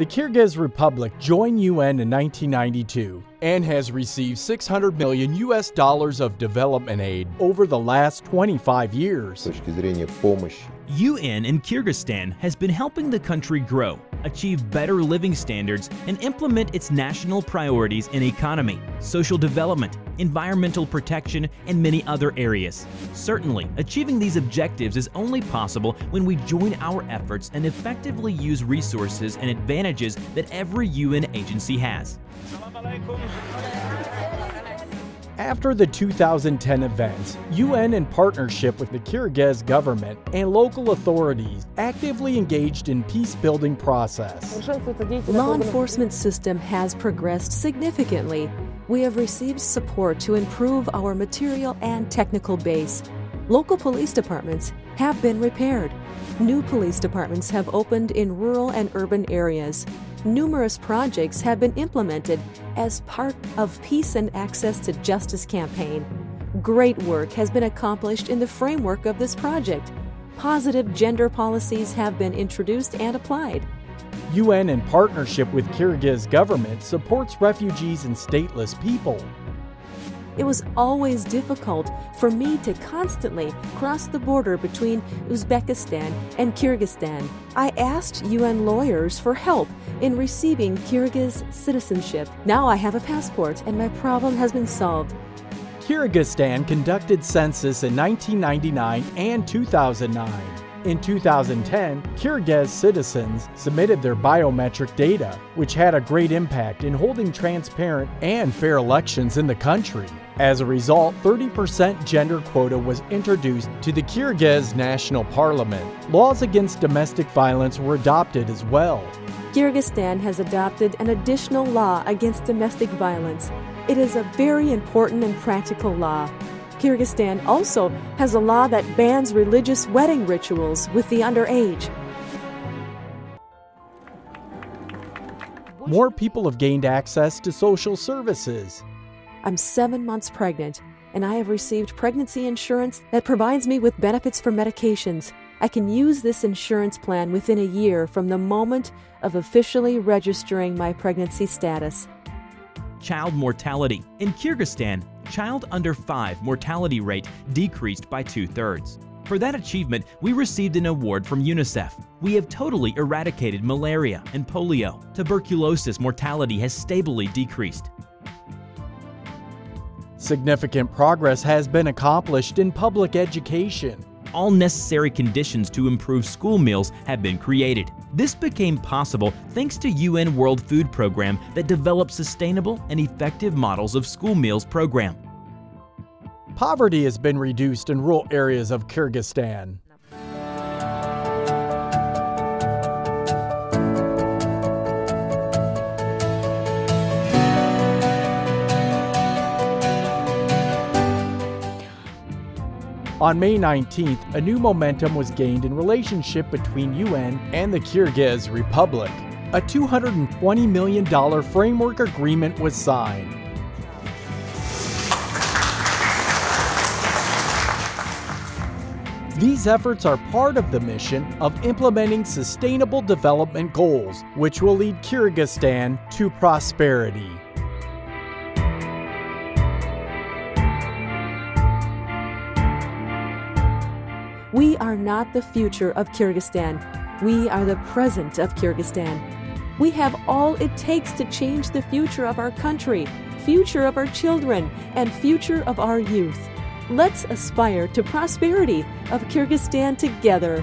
The Kyrgyz Republic joined UN in 1992 and has received $600 million of development aid over the last 25 years. UN in Kyrgyzstan has been helping the country grow, achieve better living standards, and implement its national priorities in economy, social development, environmental protection, and many other areas. Certainly, achieving these objectives is only possible when we join our efforts and effectively use resources and advantages that every UN agency has. After the 2010 events, UN, in partnership with the Kyrgyz government and local authorities, actively engaged in peace-building process. Law enforcement system has progressed significantly. We have received support to improve our material and technical base. Local police departments have been repaired. New police departments have opened in rural and urban areas. Numerous projects have been implemented as part of Peace and Access to Justice campaign. Great work has been accomplished in the framework of this project. Positive gender policies have been introduced and applied. UN, in partnership with Kyrgyz government, supports refugees and stateless people. It was always difficult for me to constantly cross the border between Uzbekistan and Kyrgyzstan. I asked UN lawyers for help in receiving Kyrgyz citizenship. Now I have a passport and my problem has been solved. Kyrgyzstan conducted census in 1999 and 2009. In 2010, Kyrgyz citizens submitted their biometric data, which had a great impact in holding transparent and fair elections in the country. As a result, 30% gender quota was introduced to the Kyrgyz National Parliament. Laws against domestic violence were adopted as well. Kyrgyzstan has adopted an additional law against domestic violence. It is a very important and practical law. Kyrgyzstan also has a law that bans religious wedding rituals with the underage. More people have gained access to social services. I'm 7 months pregnant, and I have received pregnancy insurance that provides me with benefits for medications. I can use this insurance plan within a year from the moment of officially registering my pregnancy status. Child mortality. In Kyrgyzstan, child under 5 mortality rate decreased by 2/3. For that achievement, we received an award from UNICEF. We have totally eradicated malaria and polio. Tuberculosis mortality has stably decreased. Significant progress has been accomplished in public education. All necessary conditions to improve school meals have been created. This became possible thanks to UN World Food Program that developed sustainable and effective models of school meals program. Poverty has been reduced in rural areas of Kyrgyzstan. On May 19th, a new momentum was gained in relationship between UN and the Kyrgyz Republic. A $220 million framework agreement was signed. These efforts are part of the mission of implementing sustainable development goals, which will lead Kyrgyzstan to prosperity. We are not the future of Kyrgyzstan. We are the present of Kyrgyzstan. We have all it takes to change the future of our country, future of our children, and future of our youth. Let's aspire to prosperity of Kyrgyzstan together.